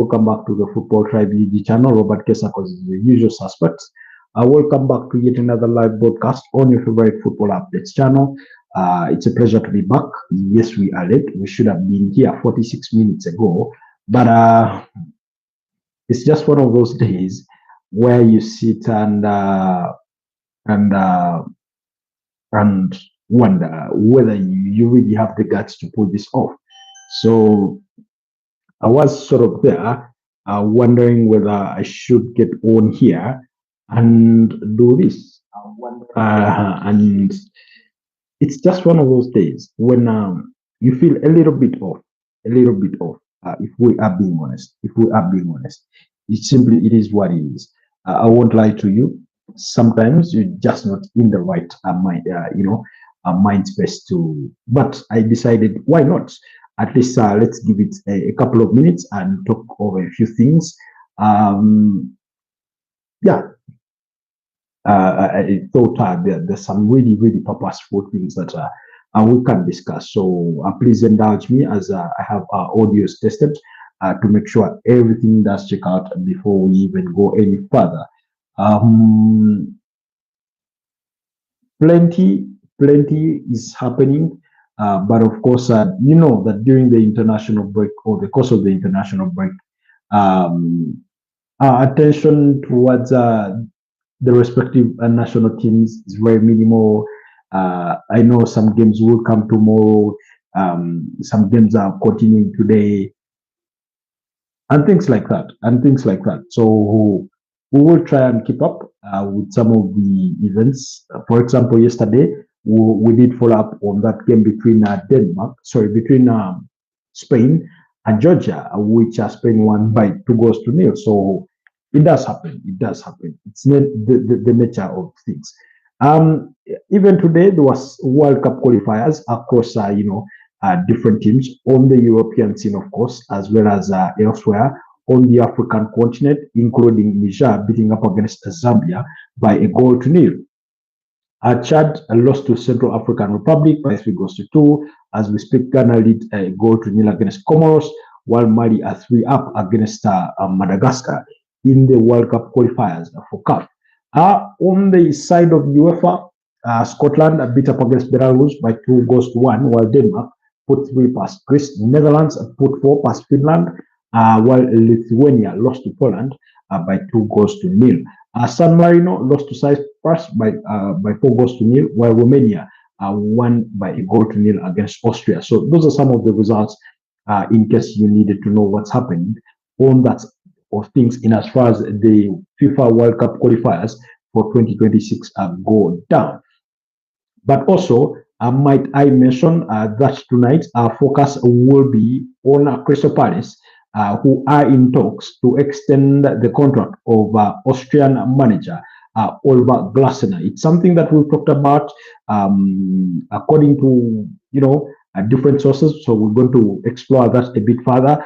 Welcome back to the Football Tribe UG channel. Robert Kesakos is the usual suspects. Welcome back to yet another live broadcast on your favorite football updates channel. It's a pleasure to be back. Yes, we are late. We should have been here 46 minutes ago, but it's just one of those days where you sit and wonder whether you really have the guts to pull this off. So I was sort of there, wondering whether I should get on here and do this. And it's just one of those days when you feel a little bit off, if we are being honest. It is what it is. I won't lie to you. Sometimes you're just not in the right mind space to. But I decided, why not? At least let's give it a couple of minutes and talk over a few things. I thought there's some really purposeful things that we can discuss. So please indulge me as I have our audios tested to make sure everything does check out before we even go any further. Plenty is happening. But of course, you know that during the international break or the course of the international break, our attention towards the respective national teams is very minimal. I know some games will come tomorrow. Some games are continuing today, and things like that. So we will try and keep up with some of the events. For example, yesterday, we did follow up on that game between Spain and Georgia, which Spain won by 2-0. So it does happen. It's the nature of things. Even today, there was World Cup qualifiers across, different teams on the European scene, of course, as well as elsewhere on the African continent, including Niger beating up against Zambia by 1-0. Chad lost to Central African Republic by 3-2. As we speak, Ghana lead 1-0 against Comoros, while Mali are 3-up against Madagascar in the World Cup qualifiers for CAF. On the side of UEFA, Scotland beat up against Belarus by 2-1, while Denmark put 3 past Greece. Netherlands put 4 past Finland, while Lithuania lost to Poland by 2-0. San Marino lost to Cyprus by 4-0, while Romania won by 1-0 against Austria. So those are some of the results in case you needed to know what's happening on that of things in as far as the FIFA World Cup qualifiers for 2026 go down. But also, might I mention that tonight our focus will be on Crystal Palace, who are in talks to extend the contract of Austrian manager Oliver Glasner. It's something that we've talked about according to different sources. So we're going to explore that a bit further.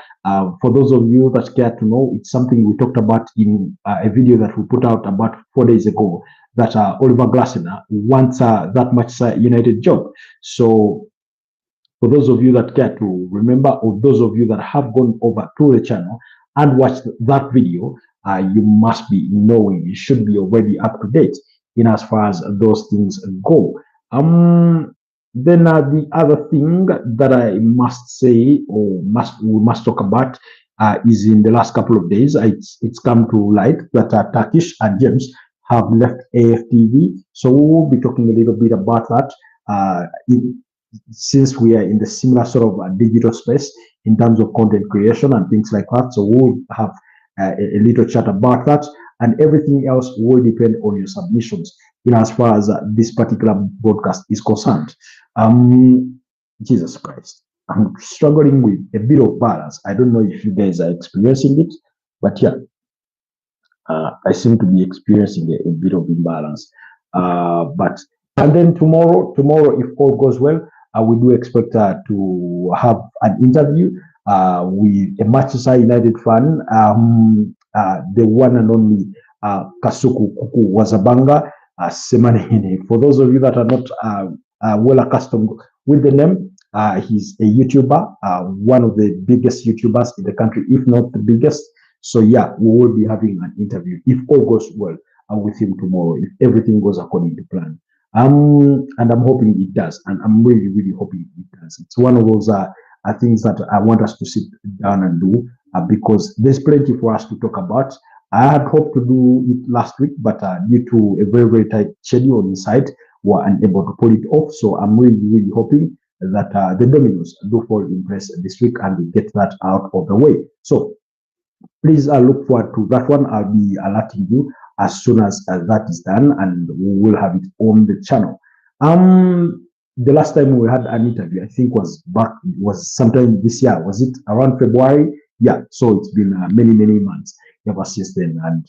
For those of you that care to know, it's something we talked about in a video that we put out about 4 days ago. That Oliver Glasner wants that Manchester United job. So for those of you that care to remember, or those of you that have gone over to the channel and watched that video, you must be knowing, you should be already up to date in as far as those things go. Then the other thing that I must say, or we must talk about, is in the last couple of days, it's come to light that Turkish and James have left AFTV. So we will be talking a little bit about that. Since we are in the similar sort of digital space in terms of content creation and things like that. So we'll have a little chat about that, and everything else will depend on your submissions in as far as this particular broadcast is concerned. Jesus Christ, I'm struggling with a bit of balance. I don't know if you guys are experiencing it, but yeah, I seem to be experiencing a bit of imbalance. And then tomorrow, if all goes well, we do expect to have an interview with a Manchester United fan, the one and only Kasuku Kuku Wazabanga Semanehine. For those of you that are not well accustomed with the name, He's a YouTuber, one of the biggest YouTubers in the country, if not the biggest. So yeah, we will be having an interview if all goes well with him tomorrow, if everything goes according to plan. And I'm hoping it does, and I'm really, really hoping it does. It's one of those things that I want us to sit down and do because there's plenty for us to talk about. I had hoped to do it last week, but due to a very, very tight schedule on the side, were unable to pull it off. So I'm really, really hoping that the dominoes do fall in place this week and we get that out of the way. So please look forward to that one. I'll be alerting you as soon as that is done, and we will have it on the channel. The last time we had an interview, I think was sometime this year. Was it around February? Yeah. So it's been many, many months ever since then, and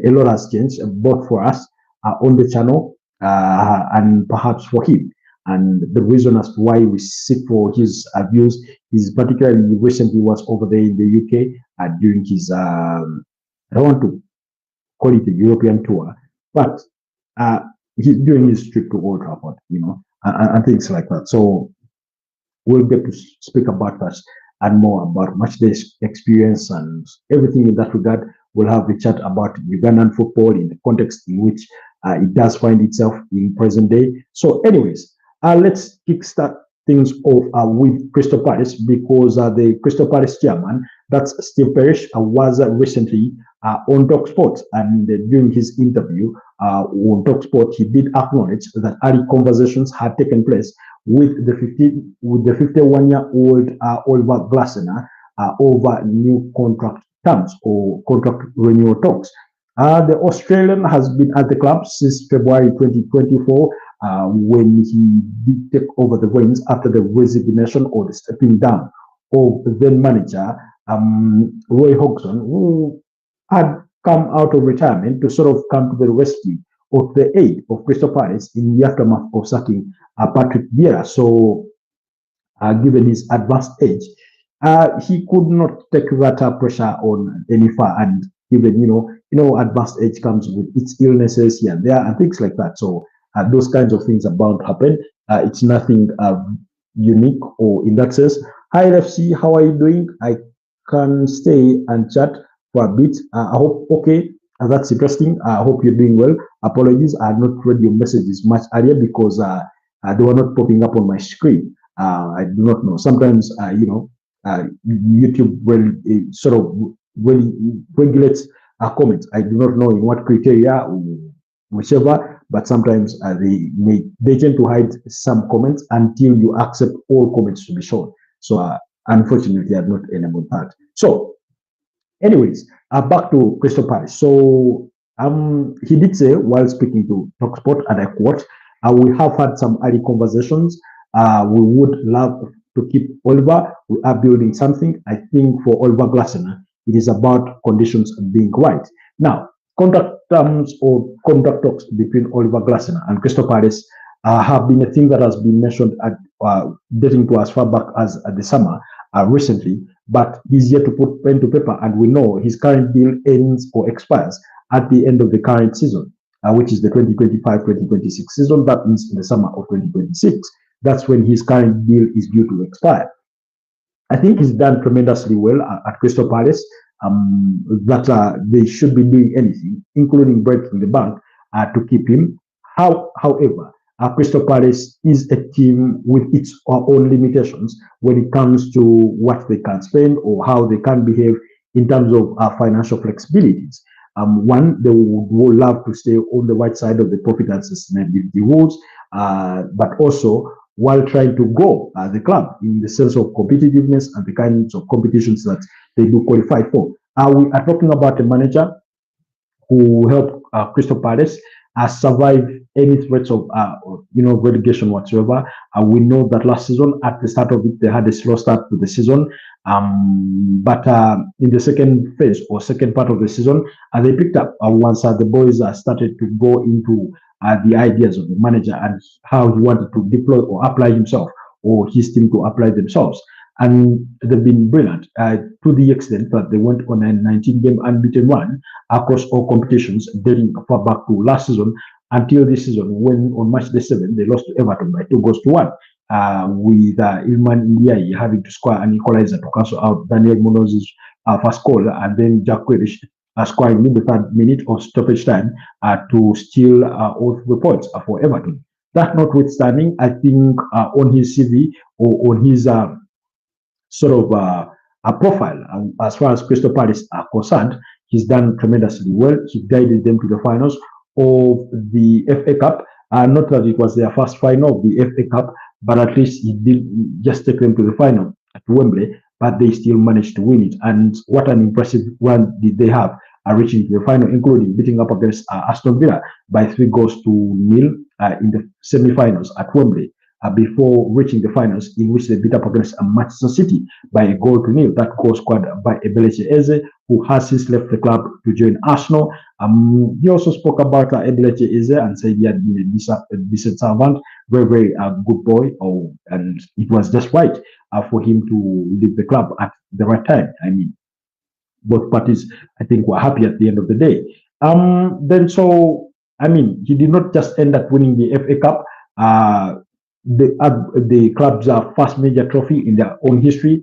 a lot has changed, both for us on the channel and perhaps for him. And the reason as to why we seek for his views is particularly recently was over there in the UK during his, I don't want to call it a European tour, but he's doing his trip to Old Trafford, and things like that. So we'll get to speak about that and more about match day experience and everything in that regard. We'll have a chat about Ugandan football in the context in which it does find itself in present day. So anyways, let's kickstart things off with Crystal Palace because the Crystal Palace chairman, that's Steve Parish, was recently on TalkSport, and during his interview on TalkSport, he did acknowledge that early conversations had taken place with the 51-year-old Oliver Glasner over new contract terms or contract renewal talks. The Australian has been at the club since February 2024 when he did take over the reins after the resignation or the stepping down of then manager Roy Hodgson, who had come out of retirement to sort of come to the rescue of the aid of Crystal Palace in the aftermath of sacking Patrick Vieira. So, given his advanced age, he could not take that pressure on any far. And given advanced age comes with its illnesses here and there and things like that. So those kinds of things are bound to happen. It's nothing unique or in that sense. Hi LFC, how are you doing? I can stay and chat for a bit. I hope okay. That's interesting. I hope you're doing well. Apologies, I had not read your messages much earlier because they were not popping up on my screen. I do not know. Sometimes, YouTube sort of really regulates comments. I do not know in what criteria, or whichever, but sometimes they tend to hide some comments until you accept all comments to be shown. So unfortunately, I have not enabled that. So anyways, back to Crystal Palace. So he did say while speaking to TalkSport, and I quote, we have had some early conversations. We would love to keep Oliver. We are building something. I think for Oliver Glasner, it is about conditions being right. Now, contract terms or contract talks between Oliver Glasner and Crystal Palace have been a thing that has been mentioned at dating to as far back as the summer recently, but he's yet to put pen to paper, and we know his current deal ends or expires at the end of the current season, which is the 2025-2026 season. That means in the summer of 2026. That's when his current deal is due to expire. I think he's done tremendously well at Crystal Palace, that they should be doing anything, including breaking the bank, to keep him. However, Crystal Palace is a team with its own limitations when it comes to what they can spend or how they can behave in terms of financial flexibilities. One, they would love to stay on the right side of the profit and sustainability rules, but also while trying to grow the club in the sense of competitiveness and the kinds of competitions that they do qualify for. We are talking about a manager who helped Crystal Palace survive any threats of relegation whatsoever. We know that last season, at the start of it, they had a slow start to the season, but in the second phase or second part of the season, they picked up once the boys started to go into the ideas of the manager and how he wanted to deploy or apply himself or his team to apply themselves. And they've been brilliant to the extent that they went on a 19-game unbeaten run across all competitions dating far back to last season until this season when on March the 7th they lost to Everton by 2-1. with Ilman Ndiaye having to score an equalizer to cancel out Daniel Munoz's first goal, and then Jack Grealish scoring in the third minute of stoppage time to steal all 3 points for Everton. That notwithstanding, I think on his CV or on his sort of a profile as far as Crystal Palace are concerned, he's done tremendously well. He guided them to the finals of the FA Cup. Not that it was their first final of the FA Cup, but at least he did just take them to the final at Wembley, but they still managed to win it. And what an impressive run did they have, reaching to the final, including beating up against Aston Villa by 3-0 in the semi-finals at Wembley. Before reaching the finals, in which they beat up against Manchester City by 1-0. That goal scored by Eberechi Eze, who has since left the club to join Arsenal. He also spoke about Eberechi Eze and said he had been a decent servant, very, very good boy, and it was just right for him to leave the club at the right time. I mean, both parties, I think, were happy at the end of the day. He did not just end up winning the FA Cup. The club's first major trophy in their own history.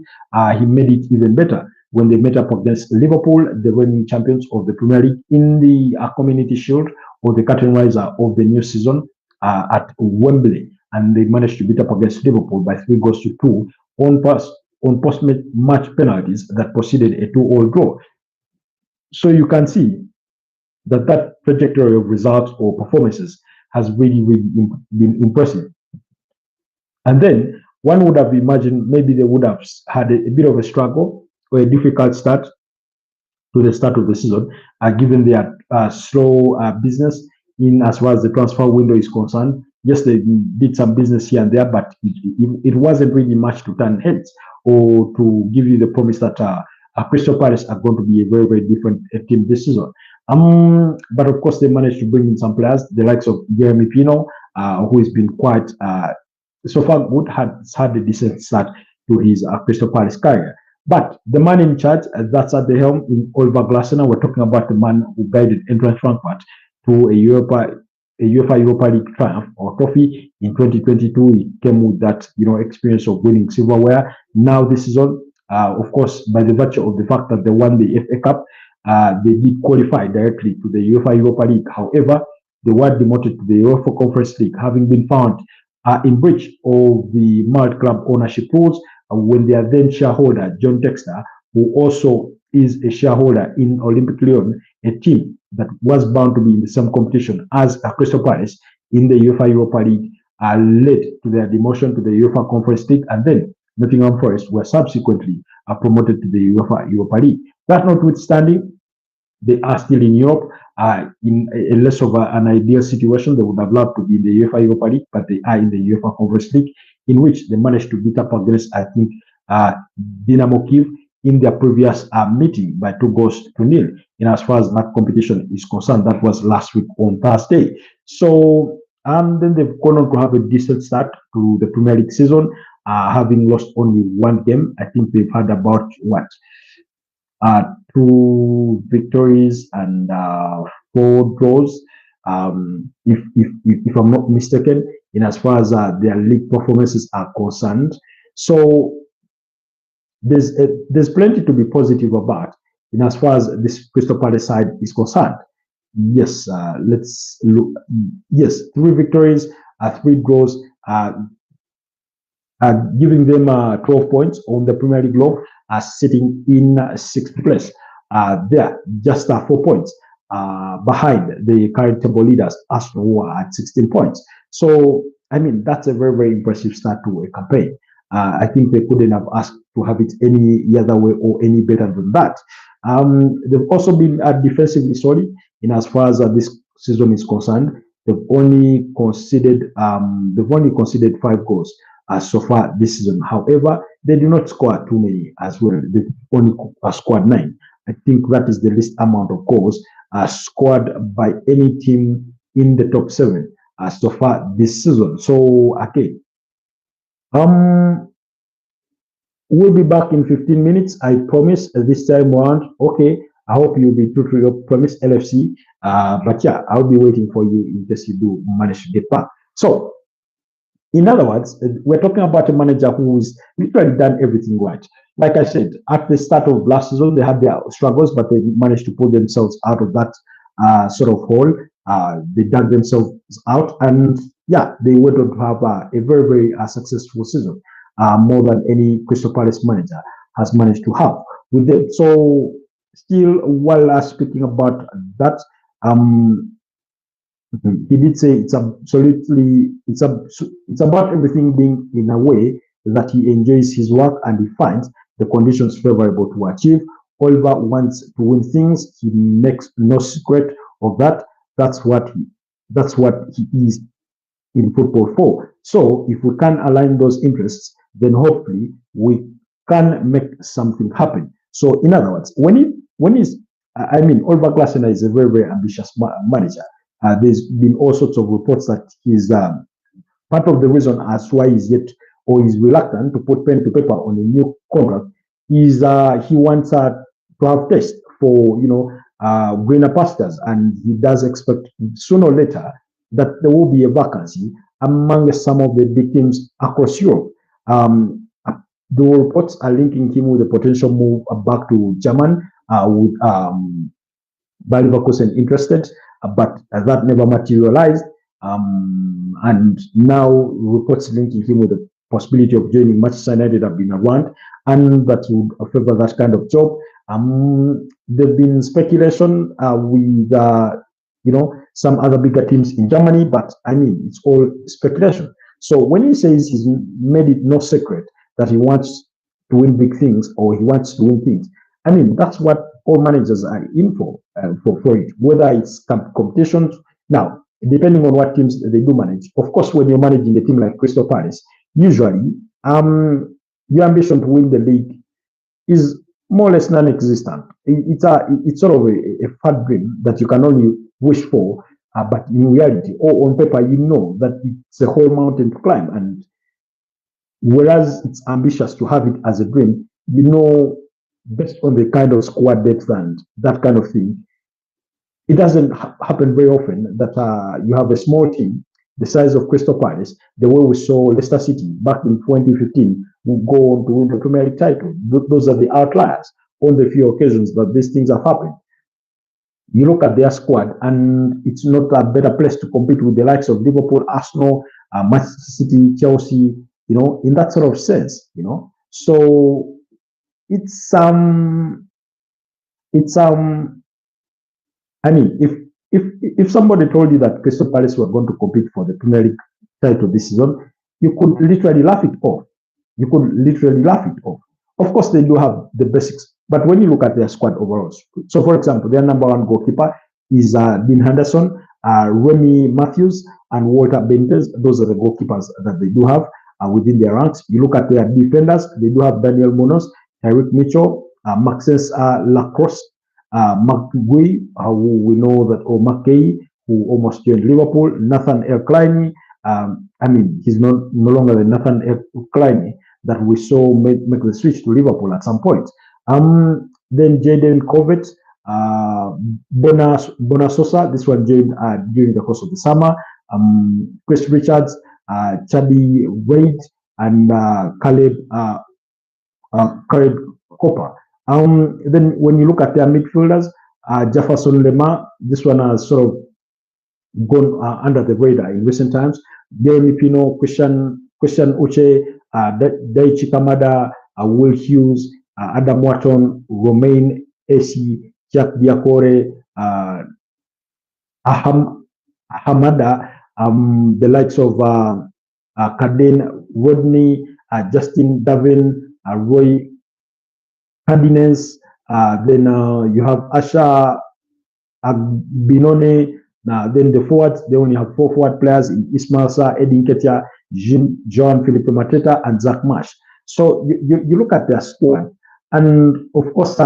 He made it even better when they met up against Liverpool, the reigning champions of the Premier League, in the Community Shield or the curtain riser of the new season at Wembley, and they managed to beat up against Liverpool by 3-2 on post-match penalties that preceded a 2-2 draw. So you can see that trajectory of results or performances has really, really been impressive. And then one would have imagined maybe they would have had a bit of a struggle or a difficult start to the start of the season, given their slow business in as far as the transfer window is concerned. Yes, they did some business here and there, but it wasn't really much to turn heads or to give you the promise that Crystal Palace are going to be a very, very different team this season. But of course, they managed to bring in some players, the likes of Jeremy Pino, who has been quite so far good, has had a decent start to his Crystal Palace career. But the man in charge, that's at the helm in Oliver Glasner. We're talking about the man who guided Eintracht Frankfurt to a UEFA Europa League triumph or trophy in 2022. He came with that, experience of winning silverware. Now this season, of course, by the virtue of the fact that they won the FA Cup, they did qualify directly to the UEFA Europa League. However, they were demoted to the UEFA Conference League, having been found in breach of the Malt Club ownership rules when their then shareholder, John Textor, who also is a shareholder in Olympic Lyon, a team that was bound to be in the same competition as Crystal Palace in the UEFA Europa League, led to their demotion to the UEFA Conference League, and then Nottingham Forest were subsequently promoted to the UEFA Europa League. That notwithstanding, they are still in Europe, in a less of an ideal situation. They would have loved to be in the UEFA Europa League, but they are in the UEFA Conference League, in which they managed to beat up against, I think, Dynamo Kiev in their previous meeting by 2-0. In as far as that competition is concerned, that was last week on Thursday. So then they've gone on to have a decent start to the Premier League season, having lost only one game. I think they've had about 2 victories and 4 draws, if I'm not mistaken, in as far as their league performances are concerned. So there's plenty to be positive about in as far as this Crystal Palace side is concerned. Yes, let's look. Yes, 3 victories, 3 draws, giving them 12 points on the Premier League globe, sitting in 6th place. They're just 4 points behind the current table leaders, Arsenal, who are at 16 points. So, I mean, that's a very, very impressive start to a campaign. I think they couldn't have asked to have it any other way or any better than that. They've also been defensively solid in as far as this season is concerned. They've only conceded 5 goals so far this season. However, they do not score too many as well. They only scored 9. I think that is the least amount of goals scored by any team in the top 7 so far this season. So, okay. We'll be back in 15 minutes. I promise this time around. Okay. I hope you'll be true to your promise, LFC. But yeah, I'll be waiting for you in case you do manage to get back. So, In other words, we're talking about a manager who's literally done everything right. Like I said, at the start of last season, they had their struggles, but they managed to pull themselves out of that sort of hole. They dug themselves out, and yeah, they went on to have a very, very successful season, more than any Crystal Palace manager has managed to have with them. So, still, while speaking about that, um, he did say it's absolutely it's about everything being in a way that he enjoys his work and he finds the conditions favorable to achieve. Oliver wants to win things. He makes no secret of that. That's what he, that's what he is in football for. So if we can align those interests, then hopefully we can make something happen. So in other words, I mean, Oliver Glasner is a very, very ambitious manager. There's been all sorts of reports that he's part of the reason as why he's yet or is reluctant to put pen to paper on a new contract is he wants to have test for greener pastures, and he does expect sooner or later that there will be a vacancy among some of the big teams across Europe. The reports are linking him with a potential move back to German with Bayer Leverkusen interested, but that never materialized. And now reports linking him with the possibility of joining Manchester United have been around, and that would favor that kind of job. There've been speculation with some other bigger teams in Germany, but I mean it's all speculation. So when he says he's made it no secret that he wants to win big things or he wants to win things, I mean that's what all managers are in for it, whether it's competitions. Now, depending on what teams they do manage, of course, when you're managing a team like Crystal Palace, usually your ambition to win the league is more or less non-existent. It's sort of a fat dream that you can only wish for, but in reality or on paper, you know that it's a whole mountain to climb. And whereas it's ambitious to have it as a dream, based on the kind of squad depth and that kind of thing, it doesn't happen very often that you have a small team the size of Crystal Palace, the way we saw Leicester City back in 2015, will go on to win the Premier League title. Those are the outliers on the few occasions that these things have happened. You look at their squad, and it's not a better place to compete with the likes of Liverpool, Arsenal, Manchester City, Chelsea, in that sort of sense. So it's I mean, if somebody told you that Crystal Palace were going to compete for the Premier League title this season, you could literally laugh it off. You could literally laugh it off. Of course, they do have the basics, but when you look at their squad overall, so for example, their number one goalkeeper is Dean Henderson, Remy Matthews, and Walter Benitez. Those are the goalkeepers that they do have within their ranks. You look at their defenders, they do have Daniel Munoz, Tyreek Mitchell, Maxence Lacrosse, Mark Gui, who we know that, or McKay, who almost joined Liverpool, Nathan El Kleiny. I mean, he's no longer the Nathan El Kleiny that we saw make the switch to Liverpool at some point. Then Jaden Covet, Bonasosa, this one joined during the course of the summer. Chris Richards, Chadi Wade, and Caleb Copper. Then when you look at their midfielders, Jefferson Lemar, this one has sort of gone under the radar in recent times. Jeremy Pino, Christian Uche, Daichi Kamada, Will Hughes, Adam Wharton, Romain Esi, Jack Diakore, Hamada, the likes of Kaden Rodney, Justin Davin, Roy Cardinez, then you have Asha Binone. Then the forwards, they only have 4 forward players in Ismail Sarr, Eddie Nketiah, Joan Philippe Mateta, and Zach Marsh. So you look at their squad, and of course,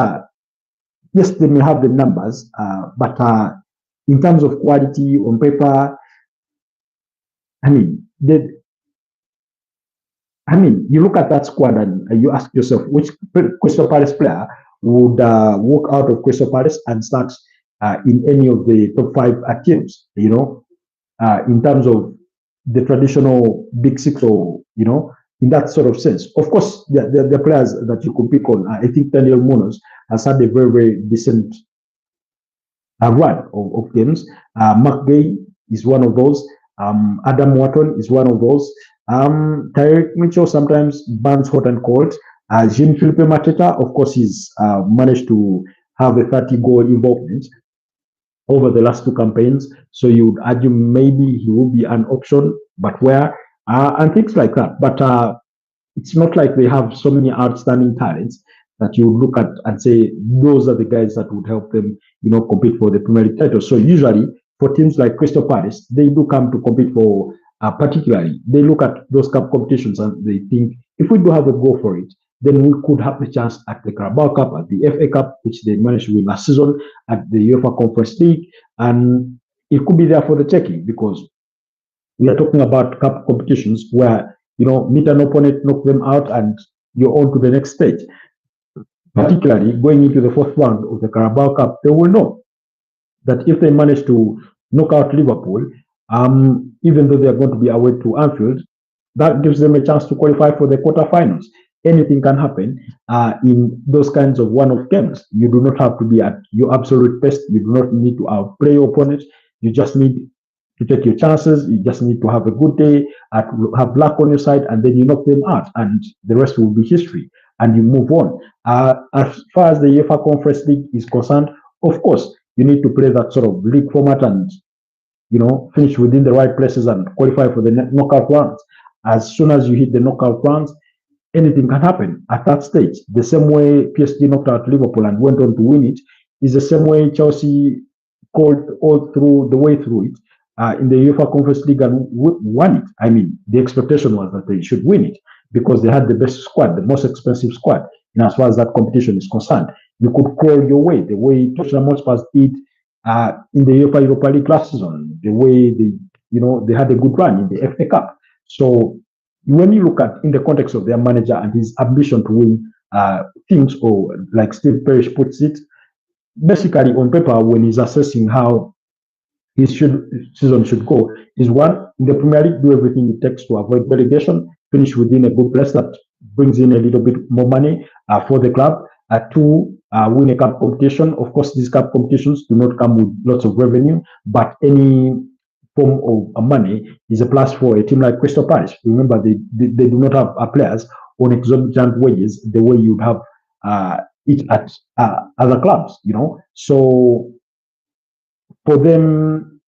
yes, they may have the numbers, but in terms of quality on paper, I mean, you look at that squad and you ask yourself, which Crystal Palace player would walk out of Crystal Palace and start in any of the top 5 teams, in terms of the traditional big six, or in that sort of sense. Of course, the players that you could pick on. I think Daniel Munoz has had a very, very decent run of games. Mark Gay is one of those. Adam Wharton is one of those. Tyreek Mitchell sometimes burns hot and cold. Jean Philippe Mateta, of course, he's managed to have a 30 goal involvement over the last two campaigns. So you would argue maybe he will be an option, but where? And things like that. But it's not like they have so many outstanding talents that you look at and say those are the guys that would help them, compete for the Premier League title. So usually for teams like Crystal Palace, they do come to compete for, particularly, they look at those cup competitions and they think if we do have a go for it, then we could have the chance at the Carabao Cup, at the FA Cup, which they managed to win last season, at the UEFA Conference League, and it could be there for the taking because we are talking about cup competitions where meet an opponent, knock them out, and you're on to the next stage. Particularly going into the fourth round of the Carabao Cup, they will know that if they manage to knock out Liverpool, even though they are going to be away to Anfield, that gives them a chance to qualify for the quarterfinals. Anything can happen in those kinds of one-off games. You do not have to be at your absolute best. You do not need to outplay your opponent. You just need to take your chances. You just need to have a good day, have luck on your side, and then you knock them out, and the rest will be history, and you move on. As far as the UEFA Conference League is concerned, of course, you need to play that sort of league format and finish within the right places and qualify for the knockout rounds. As soon as you hit the knockout rounds, anything can happen at that stage. The same way PSG knocked out Liverpool and went on to win it is the same way Chelsea called all through the way through it in the UEFA Conference League and won it. I mean, the expectation was that they should win it because they had the best squad, the most expensive squad, as far as that competition is concerned. You could crawl your way the way Tottenham Hotspur did in the UEFA Europa League last season, the way they had a good run in the FA Cup. So when you look at in the context of their manager and his ambition to win things, or like Steve Parish puts it, basically on paper when he's assessing how his season should go, is one, in the Premier League, do everything it takes to avoid relegation, finish within a good place that brings in a little bit more money for the club. Two, win a cup competition. Of course, these cup competitions do not come with lots of revenue, but any form of money is a plus for a team like Crystal Palace. Remember, they do not have players on exorbitant wages the way you have it at other clubs, So for them,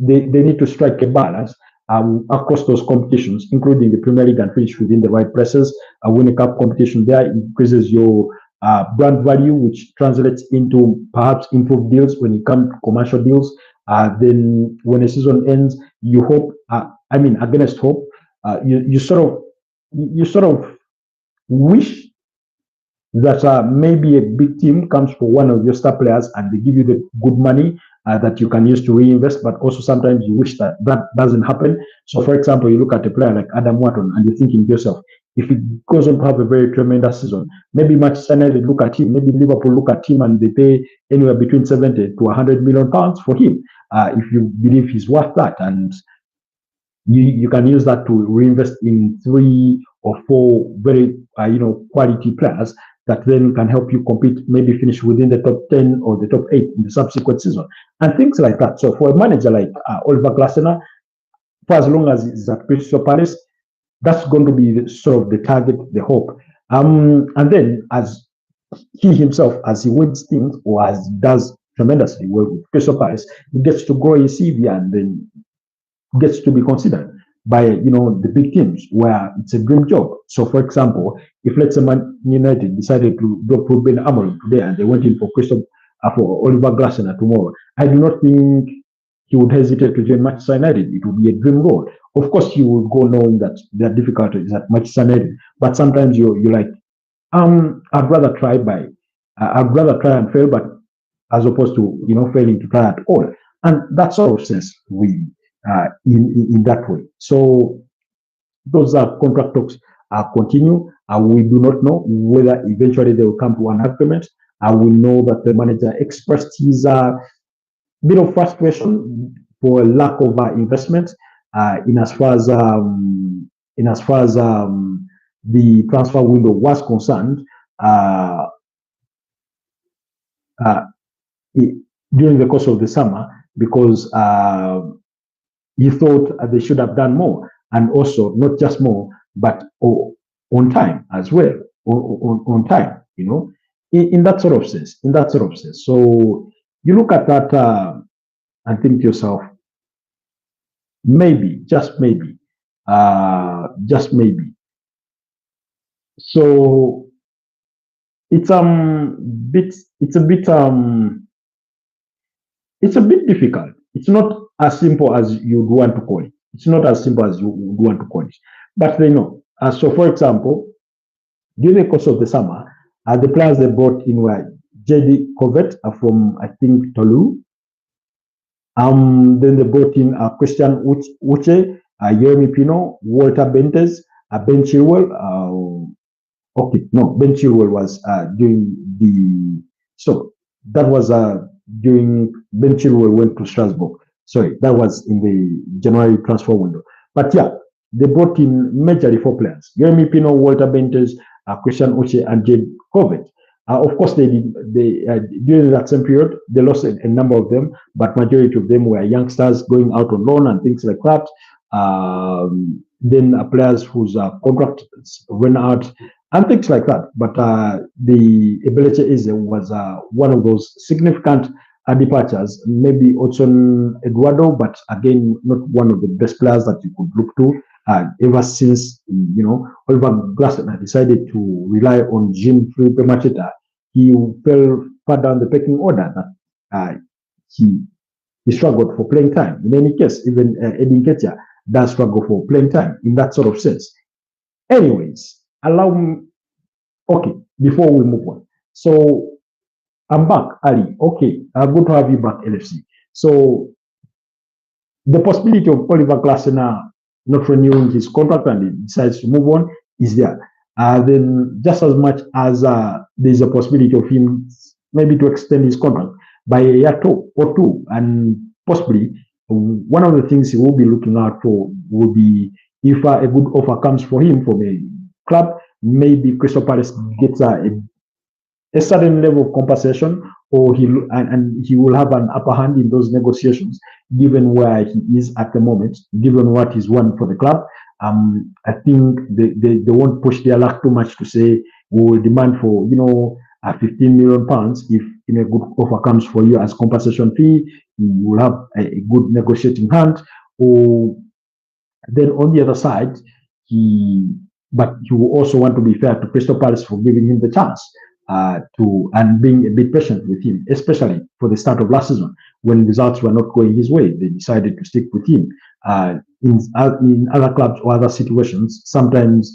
they need to strike a balance across those competitions, including the Premier League, and finish within the right places. Win a cup competition there increases your brand value, which translates into perhaps improved deals when it comes to commercial deals. Then when the season ends, you hope, against hope, you sort of wish that maybe a big team comes for one of your star players and they give you the good money that you can use to reinvest, but also sometimes you wish that doesn't happen. So, for example, you look at a player like Adam Wharton and you're thinking to yourself, if he goes on to have a very tremendous season, maybe Manchester United look at him, maybe Liverpool look at him and they pay anywhere between 70 to 100 million pounds for him, if you believe he's worth that. And you can use that to reinvest in 3 or 4 very quality players that then can help you compete, maybe finish within the top 10 or the top 8 in the subsequent season, and things like that. So for a manager like Oliver Glasner, for as long as he's at Crystal Palace, that's going to be sort of the target, the hope. And then as he himself, as he wins things or as he does tremendously well with Crystal Palace, he gets to grow his CV and then gets to be considered by the big teams where it's a dream job. So, for example, if let's say Man United decided to drop Ruben Amorim today and they went in for Oliver Glasner tomorrow, I do not think he would hesitate to join Manchester United. It would be a dream role. Of course, he would go knowing that there are difficulties at Manchester United, but sometimes you're like, I'd rather try and fail, but as opposed to failing to try at all. And that sort of sense we in that way. So those contract talks continue. We do not know whether eventually they will come to an agreement. We know that the manager expressed his bit of frustration for a lack of investment. in as far as the transfer window was concerned. Uh, uh, During the course of the summer, because he thought they should have done more, and also not just more, but on time as well, on time, in that sort of sense, So you look at that and think to yourself, maybe, just maybe. So it's bit, it's a bit it's a bit difficult. It's not as simple as you'd want to call it. It's not as simple as you would want to call it. But they know. So, for example, during the course of the summer, the players they brought in were JD Covet from, I think, Tolu. Then they brought in Christian Uche, Jeremy Pino, Walter Bentes, Ben Chilwell. Okay, no, Ben Chilwell was during the. So that was during Ben Chilwell went to Strasbourg. Sorry, that was in the January transfer window. But yeah, they brought in majorly 4 players: Jeremy Pino, Walter Bentes, Christian Uche, and Jade Covet. Of course, they did. They during that same period, they lost a number of them, but majority of them were youngsters going out on loan and things like that. Then players whose contracts went out and things like that. But the Ebeleche Eze was one of those significant departures. Maybe Otson Eduardo, but again, not one of the best players that you could look to. Ever since Oliver Glasner decided to rely on Jean-Philippe Macheta, he fell far down the pecking order. That he struggled for playing time. In any case, even Edin Ketia does struggle for playing time in that sort of sense. Anyways, allow me. Okay, before we move on. So I'm back, Ali. Okay, good to have you back, LFC. So the possibility of Oliver Glasner not renewing his contract and he decides to move on is there. Then just as much as there's a possibility of him maybe to extend his contract by a year or two, and possibly one of the things he will be looking out for will be if a good offer comes for him from a club, maybe Crystal Palace gets a certain level of compensation, or he will have an upper hand in those negotiations, given where he is at the moment, given what he's won for the club. I think they won't push their luck too much to say we will demand for £15 million if a good offer comes for you as compensation fee. You will have a good negotiating hand. Or then on the other side, but he will also want to be fair to Crystal Palace for giving him the chance and being a bit patient with him, especially for the start of last season when results were not going his way. They decided to stick with him. In other clubs or other situations, sometimes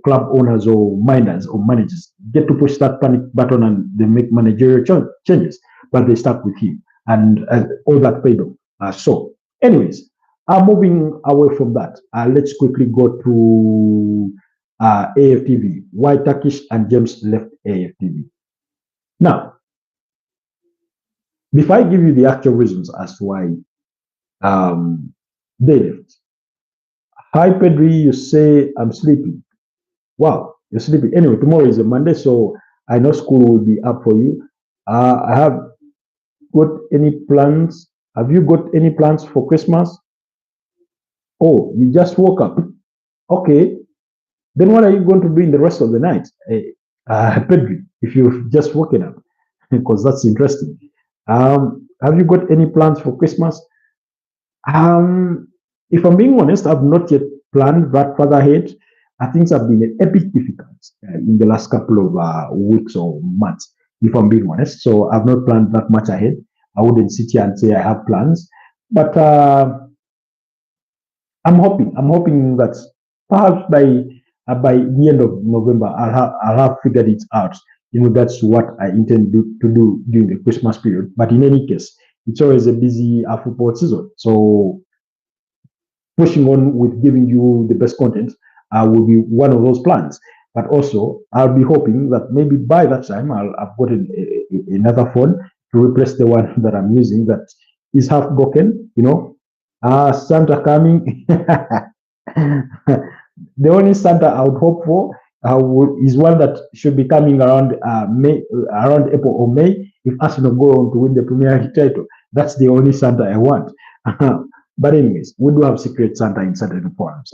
club owners or minders or managers get to push that panic button and they make managerial changes, but they stuck with him, and all that paid off. So, anyways, moving away from that, let's quickly go to AFTV. Why Turkish and James left AFTV? Now, before I give you the actual reasons as to why they left. Hi, Pedri, you say I'm sleeping. Wow, you're sleeping. Anyway, tomorrow is a Monday, so I know school will be up for you. I have got any plans? Have you got any plans for Christmas? Oh, you just woke up. Okay. Then what are you going to do in the rest of the night? Pedri, if you've just woken up, because that's interesting. Have you got any plans for Christmas? If I'm being honest, I've not yet planned that further ahead. Things have been a bit difficult in the last couple of weeks or months, if I'm being honest. So I've not planned that much ahead. I wouldn't sit here and say I have plans, but I'm hoping that perhaps by the end of November, I'll have figured it out in regards to what I intend to do during the Christmas period. But in any case, it's always a busy football season. So pushing on with giving you the best content will be one of those plans. But also, I'll be hoping that maybe by that time, I've got another phone to replace the one that I'm using that is half broken, Santa coming. The only Santa I would hope for is one that should be coming around May, around April or May. If Arsenal go on to win the Premier League title, that's the only Santa I want. But anyways, we do have secret Santa in certain forms.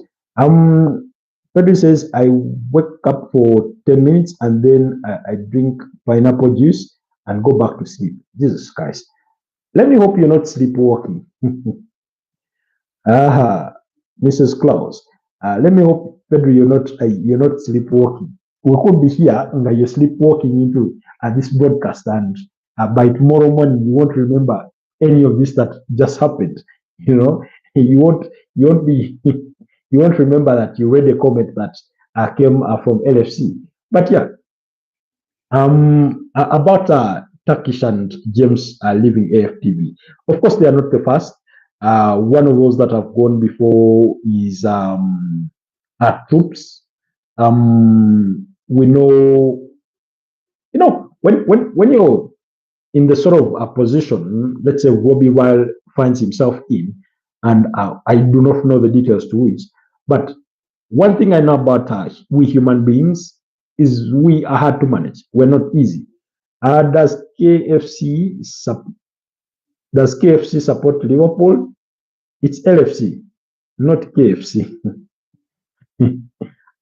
Pedro says I wake up for 10 minutes and then I drink pineapple juice and go back to sleep. Jesus Christ! Let me hope you're not sleepwalking. Aha, Mrs. Claus. Let me hope, Pedro, you're not sleepwalking. We could be here and you're sleepwalking into this broadcast, and by tomorrow morning you won't remember any of this that just happened. You know, you won't be you won't remember that you read a comment that came from LFC. But yeah, about Turkish and James leaving AFTV. Of course, they are not the first. One of those that have gone before is Troops. We know, when you're in the sort of a position, let's say Robbie Weil finds himself in, and I do not know the details to which, but one thing I know about we human beings is we are hard to manage. We're not easy. Does KFC support Liverpool? It's LFC, not KFC.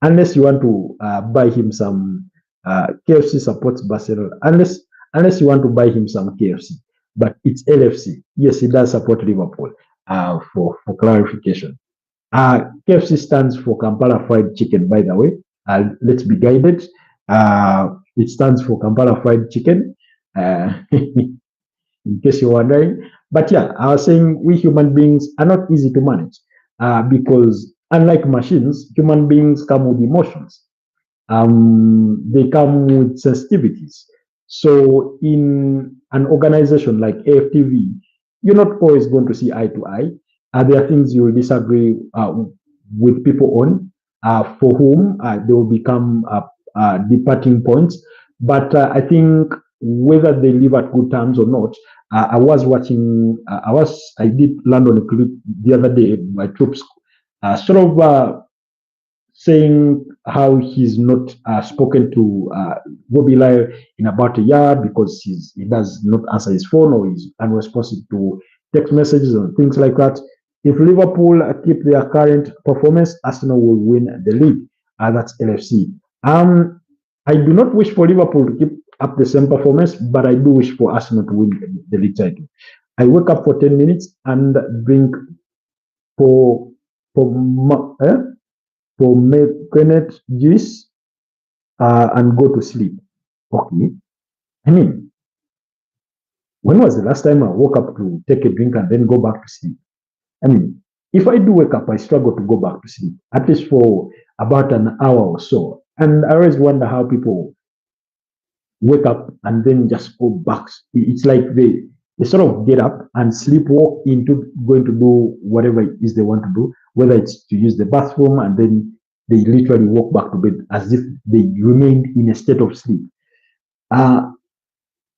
Unless you want to buy him some KFC supports Barcelona. Unless you want to buy him some KFC, but it's LFC. Yes, he does support Liverpool. For clarification, KFC stands for Kampala Fried Chicken. By the way, let's be guided. It stands for Kampala Fried Chicken. In case you're wondering. But yeah, I was saying we human beings are not easy to manage because unlike machines, human beings come with emotions. They come with sensitivities. So in an organization like AFTV, you're not always going to see eye to eye. There are things you will disagree with people on, for whom they will become departing points. But I think whether they live at good terms or not, I was watching. I did land on a clip the other day by Troops, sort of saying how he's not spoken to Bobby Lyle in about a year because he does not answer his phone or he's unresponsive to text messages and things like that. If Liverpool keep their current performance, Arsenal will win the league. That's LFC. I do not wish for Liverpool to keep up the same performance, but I do wish for Arsenal to win the league title. I wake up for 10 minutes and drink for for eh, pomegranate juice and go to sleep. Okay. I mean, when was the last time I woke up to take a drink and then go back to sleep? I mean, if I do wake up, I struggle to go back to sleep, at least for about an hour or so. And I always wonder how people wake up and then just go back. It's like they sort of get up and sleepwalk into going to do whatever it is they want to do, whether it's to use the bathroom and then they literally walk back to bed as if they remained in a state of sleep. Uh,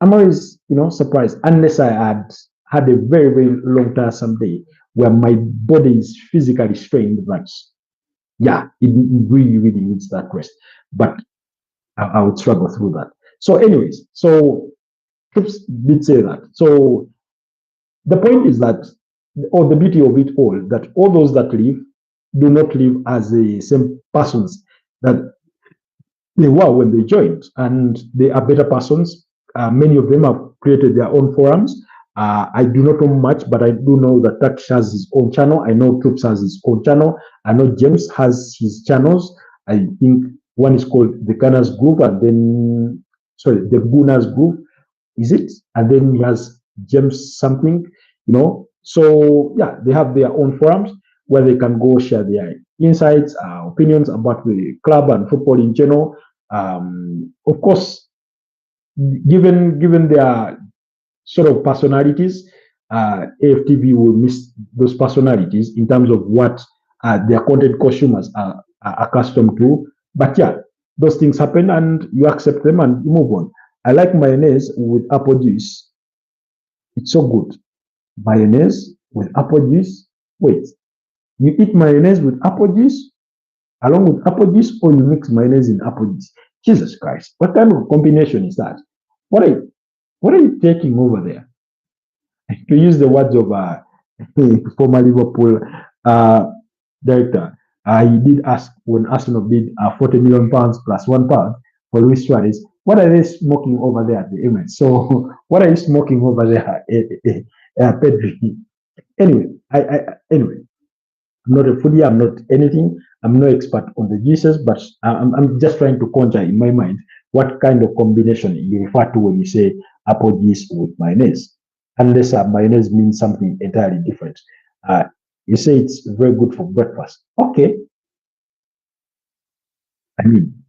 I'm always, surprised unless I had a very, very long tiresome day where my body is physically strained. But yeah, it really, really needs that rest. But I would struggle through that. So, anyways, so Troops did say that. So the point is that, or the beauty of it all, that all those that live do not live as the same persons that they were when they joined, and they are better persons. Many of them have created their own forums. I do not know much, but I do know that Turkish has his own channel. I know Troops has his own channel. I know James has his channels. I think one is called the Gunners Group, and then, sorry, the Gunners Group, is it? And then he has James something. So yeah, they have their own forums where they can go share their insights, opinions about the club and football in general. Of course, given their sort of personalities, AFTV will miss those personalities in terms of what their content consumers are accustomed to. But yeah, those things happen and you accept them and you move on. I like mayonnaise with apple juice. It's so good. Mayonnaise with apple juice. Wait, you eat mayonnaise with apple juice along with apple juice, or you mix mayonnaise in apple juice? Jesus Christ, what kind of combination is that? What are you, what are you taking over there? To use the words of former Liverpool uh, director, he did ask when Arsenal bid £40 million plus £1 for Luis Suarez. What are they smoking over there at the Emirates? So, what are you smoking over there, Pedri? Anyway, anyway, I'm not a foodie. I'm not anything. I'm no expert on the juices, but I'm just trying to conjure in my mind what kind of combination you refer to when you say apple juice with mayonnaise, unless mayonnaise means something entirely different. Uh, you say it's very good for breakfast. Okay, I mean,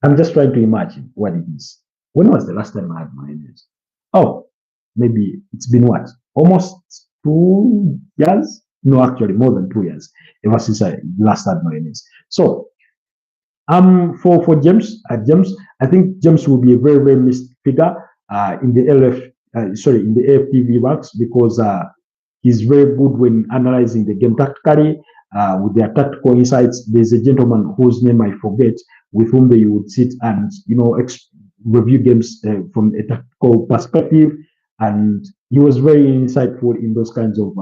I'm just trying to imagine what it is. When was the last time I had mayonnaise? Oh, maybe it's been what? Almost 2 years? No, actually, more than 2 years ever since I last had mayonnaise. So, for James, I think James will be a very very missed figure in the in the AFTV works because he's very good when analyzing the game tactically with their tactical insights. There's a gentleman whose name I forget with whom they would sit and review games from a tactical perspective, and he was very insightful in those kinds of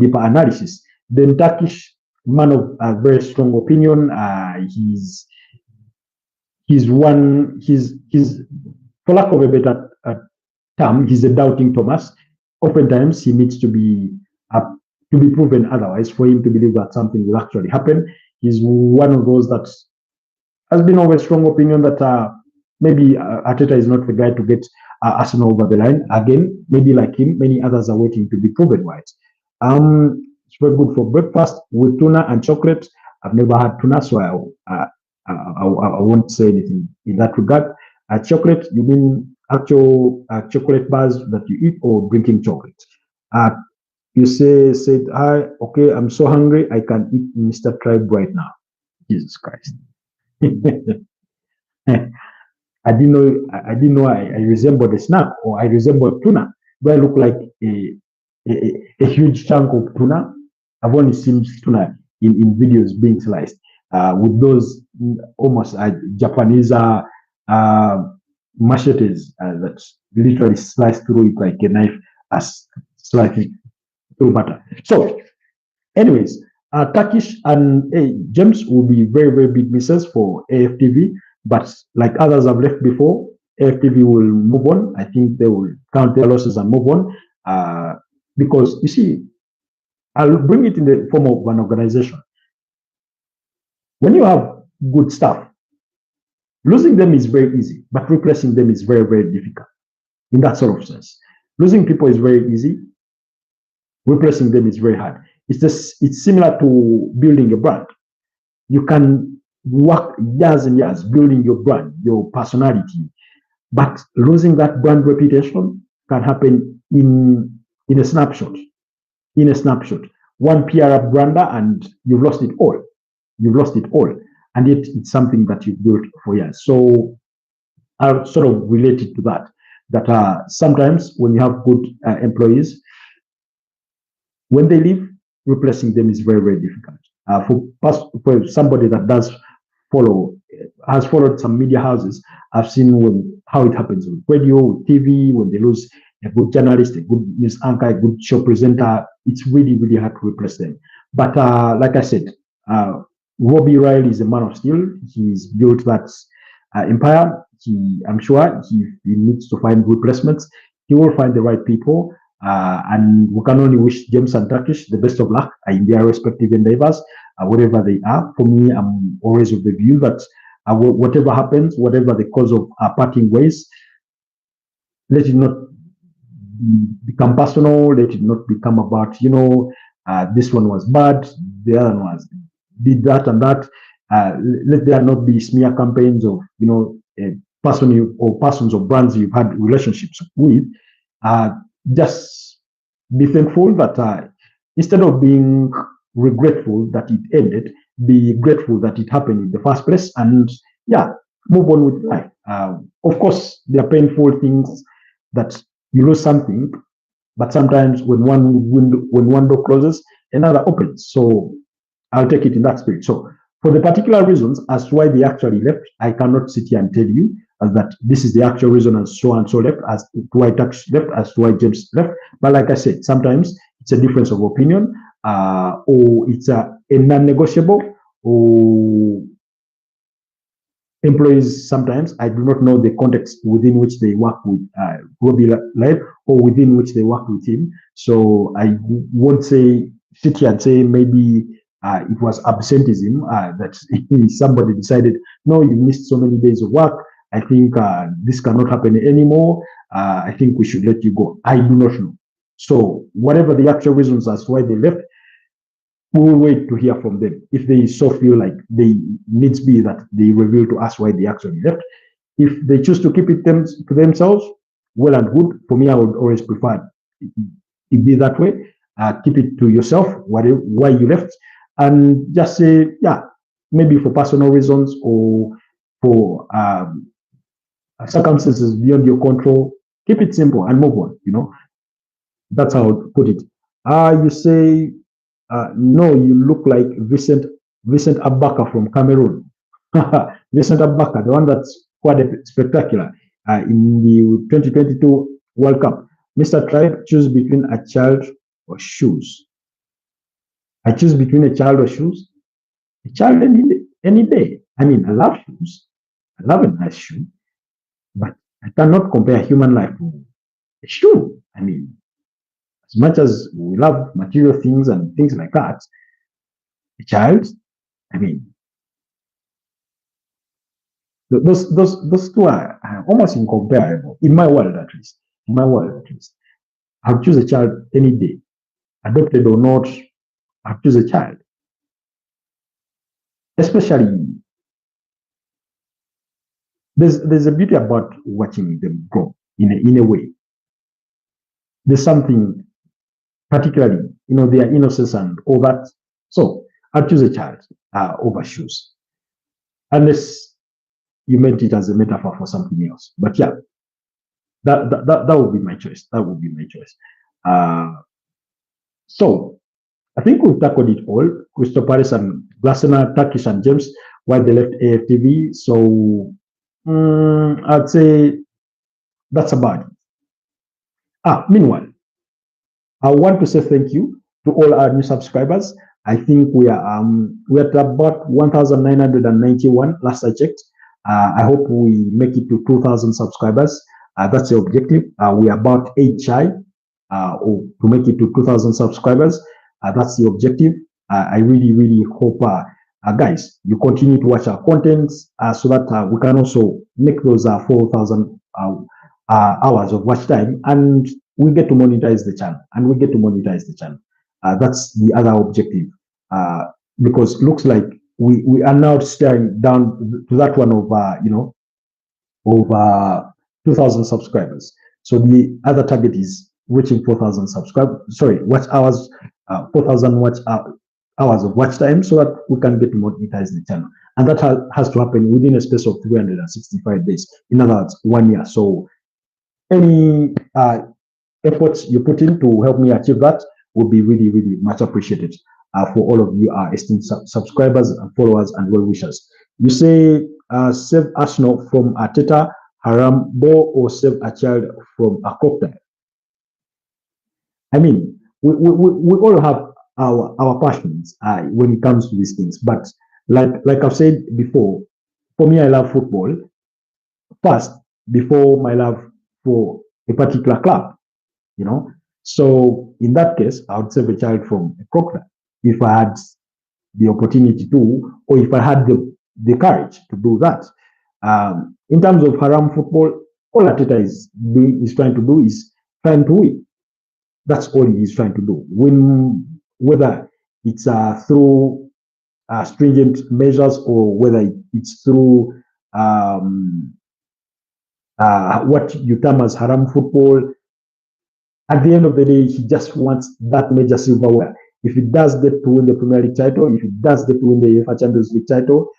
deeper analysis. Then Turkish man of very strong opinion. He's for lack of a better term, he's a doubting Thomas. Oftentimes, he needs to be proven otherwise for him to believe that something will actually happen. He's one of those that has been of a strong opinion that maybe Arteta is not the guy to get Arsenal over the line. Again, maybe like him, many others are waiting to be proven right. It's very good for breakfast with tuna and chocolate. I've never had tuna, so I won't say anything in that regard. Chocolate, you mean actual chocolate bars that you eat or drinking chocolate? Uh, you said, hi, okay, I'm so hungry, I can eat Mr. Tribe right now. Jesus Christ. I resembled a snack or I resembled tuna. Do I look like a huge chunk of tuna? I've only seen tuna in videos being sliced with those almost Japanese machetes that literally slice through it like a knife as slightly through butter. So, anyways, Turkish and James will be very, very big misses for AFTV. But like others have left before, AFTV will move on. I think they will count their losses and move on. Because you see, I'll bring it in the form of an organization. When you have good staff, losing them is very easy, but replacing them is very, very difficult in that sort of sense. Losing people is very easy, replacing them is very hard. It's similar to building a brand. You can work years and years building your brand, your personality, but losing that brand reputation can happen in a snapshot. In a snapshot, one PR brander and you've lost it all. You've lost it all, and yet it's something that you've built for years. So I sort of related to that. That sometimes when you have good employees, when they leave, replacing them is very, very difficult. For somebody that has followed some media houses, I've seen how it happens with radio, with TV, when they lose a good journalist, a good news anchor, a good show presenter, it's really, really hard to replace them. But like I said, Robbie Riley is a man of steel. He's built that empire. I'm sure he needs to find replacements. He will find the right people. And we can only wish James and Turkish the best of luck in their respective endeavors, wherever they are. For me, I'm always of the view that whatever happens, whatever the cause of parting ways, let it not become personal. Let it not become about, this one was bad, the other one did that and that. Let there not be smear campaigns of, a person or persons or brands you've had relationships with. Just be thankful that instead of being regretful that it ended, be grateful that it happened in the first place, and move on with life. Of course, there are painful things that you lose something, But sometimes when one door closes, another opens. So I'll take it in that spirit. So for the particular reasons as to why they actually left, I cannot sit here and tell you that this is the actual reason as so and so left, as to why Tax left, as to why James left. But like I said, sometimes it's a difference of opinion, or it's a non-negotiable, or employees sometimes I do not know the context within which they work with Robbie Life or within which they work with him. So I won't say sit here and say maybe it was absenteeism that somebody decided no, you missed so many days of work. I think this cannot happen anymore. I think we should let you go. I do not know. So whatever the actual reasons as to why they left, we will wait to hear from them. If they so feel like they needs be that they reveal to us why they actually left. If they choose to keep it to themselves, well and good. For me, I would always prefer it be that way. Keep it to yourself, why you left, and just say, yeah, maybe for personal reasons or for circumstances beyond your control. Keep it simple and move on. That's how I would put it. You say no, you look like Vincent Abaka from Cameroon. Vincent Abaka, the one that's quite spectacular in the 2022 World Cup. Mr. Tribe, choose between a child or shoes. I choose between a child or shoes. A child any day. I mean, I love shoes. I love a nice shoe, but I cannot compare human life to a shoe. I mean, as much as we love material things and things like that, a child, I mean, those two are almost incomparable in my world, at least. In my world, at least, I'll choose a child any day, adopted or not. I'll choose a child, especially there's a beauty about watching them grow in a way. There's something particularly, their innocence and all that. So I'll choose a child over shoes, unless you meant it as a metaphor for something else. But yeah, that would be my choice. That would be my choice. So I think we've tackled it all. Crystal Palace and Glasner, Turkish and James, why they left AFTV. So I'd say that's about it. Meanwhile, I want to say thank you to all our new subscribers. I think we're at about 1,991 last I checked. I hope we make it to 2,000 subscribers. That's the objective. We are about 8 shy to make it to 2,000 subscribers. That's the objective. I really, really hope, guys, you continue to watch our content so that we can also make those 4,000 hours of watch time, and we get to monetize the channel. That's the other objective, because it looks like we are now staring down to that one of over 2,000 subscribers. So the other target is reaching 4,000 subscribers. Sorry, watch hours, 4,000 hours of watch time, so that we can get to monetize the channel. And that has to happen within a space of 365 days. In other words, 1 year. So any efforts you put in to help me achieve that would be really, really much appreciated for all of you, our esteemed subscribers and followers and well-wishers. You say, save Arsenal from Arteta, Haram Bo, or save a child from a cocktail. I mean, we all have our passions when it comes to these things. But like I've said before, for me, I love football first before my love for a particular club. So in that case, I would save a child from a crocodile if I had the opportunity to, or if I had the courage to do that. In terms of haram football, all Ateta is trying to do is trying to win. That's all he is trying to do. Win, whether it's through stringent measures or whether it's through what you term as haram football. At the end of the day, he just wants that major silverware. If he does get to win the Premier League title, if he does get to win the UEFA Champions League title,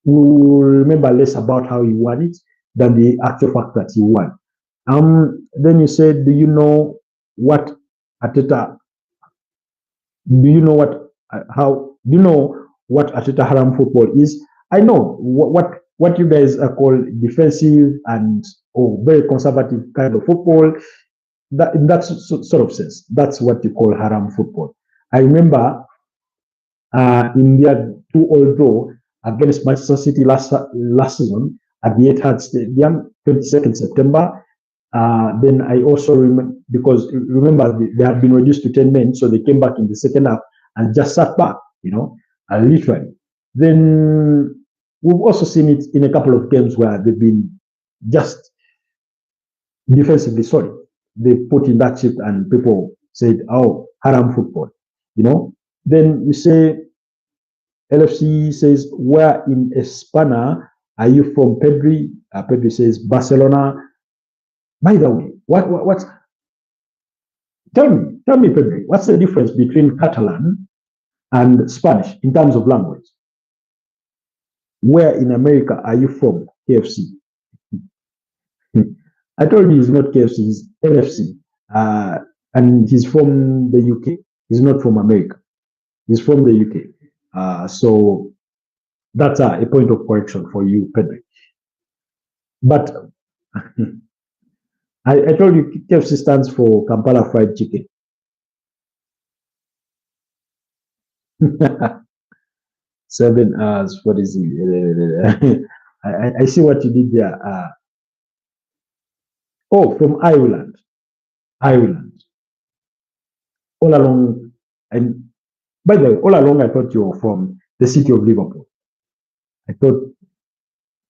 we will remember less about how he won it than the actual fact that he won. Then you said, do you know what Ateta, do you know do you know what Ateta Haram football is? I know what you guys are called defensive and very conservative kind of football. That in that sort of sense, that's what you call haram football. I remember in their 2-0 draw against Manchester City last season at the Etihad Stadium, 22nd September. Then I also remember, because remember they had been reduced to 10 men, so they came back in the second half and just sat back, literally. Then we've also seen it in a couple of games where they've been just defensively solid. They put in that chip and people said, oh, haram football, Then you say, LFC says, where in Espana are you from, Pedri? Pedri says, Barcelona. By the way, what's tell me, Pedri, what's the difference between Catalan and Spanish in terms of language? Where in America are you from, KFC? I told you he's not KFC, he's LFC. And he's from the UK. He's not from America. He's from the UK. So that's a point of correction for you, Pedri. But I told you KFC stands for Kampala Fried Chicken. 7 hours. What is it? I see what you did there. From Ireland. Ireland. All along, and by the way, all along I thought you were from the city of Liverpool. I thought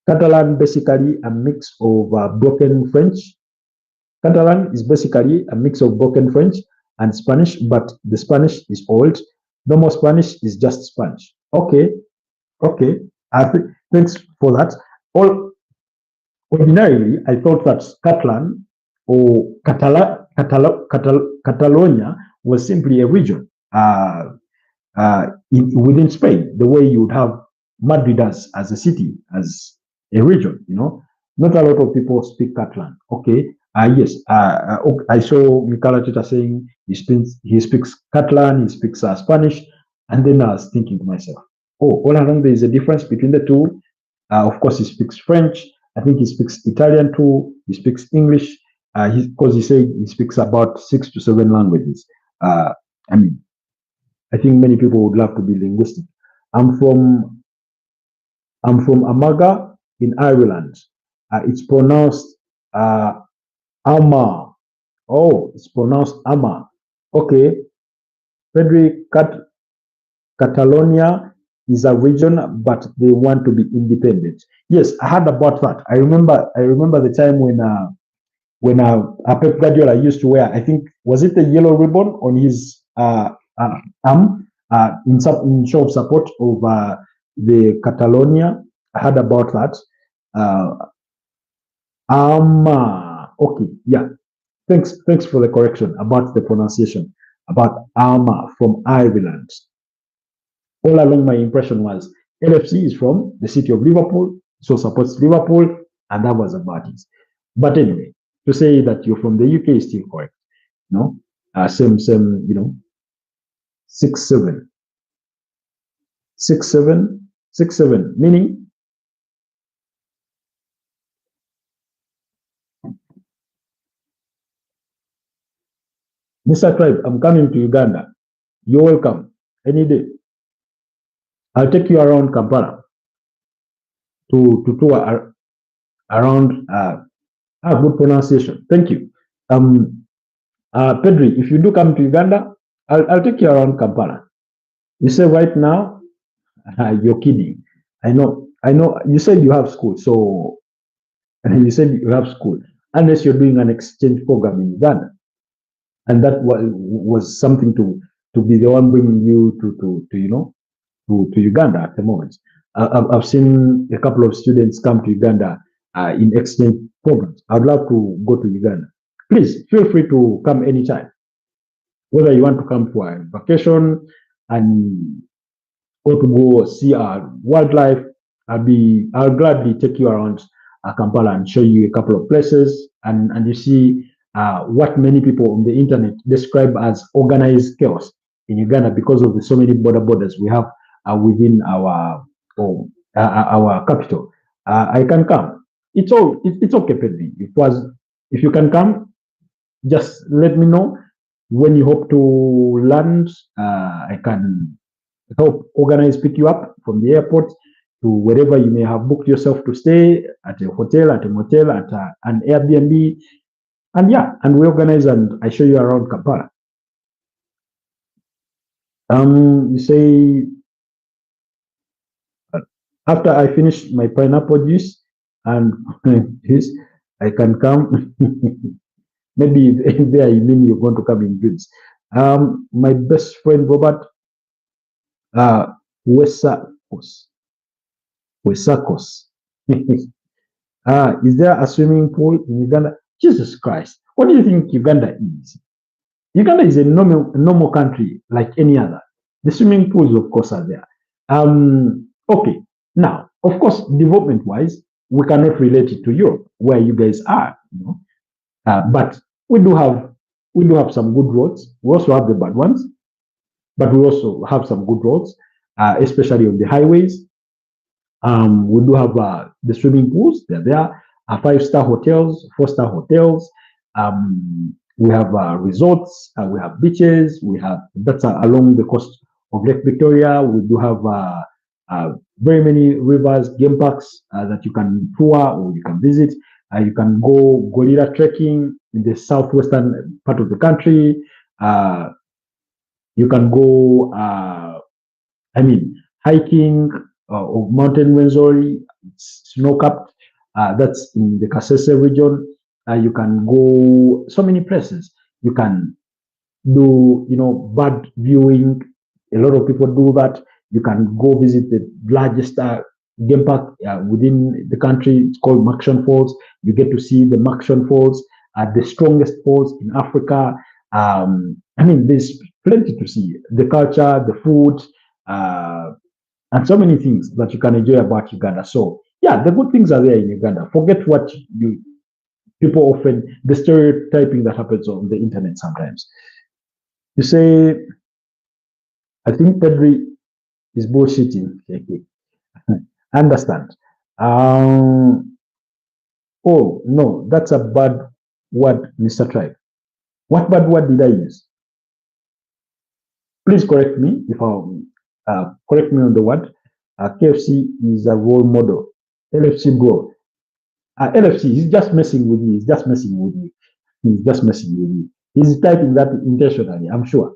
Catalan basically a mix of broken French. Catalan is basically a mix of broken French and Spanish, but the Spanish is old. Normal Spanish is just Spanish. Okay. Thanks for that. Ordinarily, I thought that Catalan or Catalonia was simply a region within Spain, the way you would have Madrid as a city, as a region. Not a lot of people speak Catalan. Okay. Yes. I saw Mikel Arteta saying he speaks Catalan, he speaks Spanish, and then I was thinking to myself, all along there is a difference between the two. Of course, he speaks French. I think he speaks Italian too. He speaks English. Because he said he speaks about 6 to 7 languages. I think many people would love to be linguistic. I'm from Amaga in Ireland. It's pronounced Ama. Oh, it's pronounced Ama. Okay. Pedri, Catalonia is a region, but they want to be independent. Yes, I heard about that. I remember the time when Pep Guardiola used to wear, I think, was it the yellow ribbon on his arm in show of support of the Catalonia. I heard about that. Okay, yeah. Thanks for the correction about the pronunciation, about Alma from Ireland. All along, my impression was LFC is from the city of Liverpool, so supports Liverpool, and that was about it. But anyway, to say that you're from the UK is still correct. No, same, 6-7, 6-7, 6-7, meaning Mr. Tribe, I'm coming to Uganda. You're welcome any day. I'll take you around Kampala to tour around. Good pronunciation. Thank you. Pedri, if you do come to Uganda, I'll take you around Kampala. You say right now, you're kidding. I know. You said you have school, so you said you have school, unless you're doing an exchange program in Uganda, and that was something to be the one bringing you to Uganda at the moment. I've seen a couple of students come to Uganda in exchange programs. I'd love to go to Uganda. Please feel free to come anytime. Whether you want to come for a vacation or to go see our wildlife, I'll gladly take you around Kampala and show you a couple of places. And you see what many people on the internet describe as organized chaos in Uganda because of the so many borders we have within our capital. I can come. It's okay, Pedri. If you can come, just let me know when you hope to land. I can help organize, pick you up from the airport to wherever you may have booked yourself to stay at a hotel, at a motel, at an Airbnb, and yeah, and we organize and I show you around Kampala. You say after I finish my pineapple juice and this, I can come. Maybe there you mean you're going to come in goods. My best friend Robert, uh, Wesakos. Wesakos. Is there a swimming pool in Uganda? Jesus Christ. What do you think Uganda is? Uganda is a normal country like any other. The swimming pools, of course, are there. Okay. Now, of course, development-wise, we cannot relate it to Europe, where you guys are. You know? But we do have some good roads. We also have the bad ones, but we also have some good roads, especially on the highways. We do have the swimming pools. They're there. 5-star hotels, 4-star hotels. We have resorts. We have beaches. We have that's along the coast of Lake Victoria. We do have very many rivers, game parks that you can tour or you can visit. You can go gorilla trekking in the southwestern part of the country. You can go, hiking of Mountain Wenzori, snow capped. That's in the Kasese region. You can go so many places. You can do, bird viewing. A lot of people do that. You can go visit the largest game park within the country. It's called Maction Falls. You get to see the Maction Falls, the strongest falls in Africa. There's plenty to see. The culture, the food, and so many things that you can enjoy about Uganda. So, yeah, the good things are there in Uganda. Forget what people often, the stereotyping that happens on the internet sometimes. You say, I think Pedri is bullshitting. I understand. Oh, no, that's a bad word, Mr. Tribe. What bad word did I use? Please correct me if correct me on the word. KFC is a role model. LFC bro. LFC, he's just messing with you. He's just messing with you. He's just messing with you. He's typing that intentionally, I'm sure.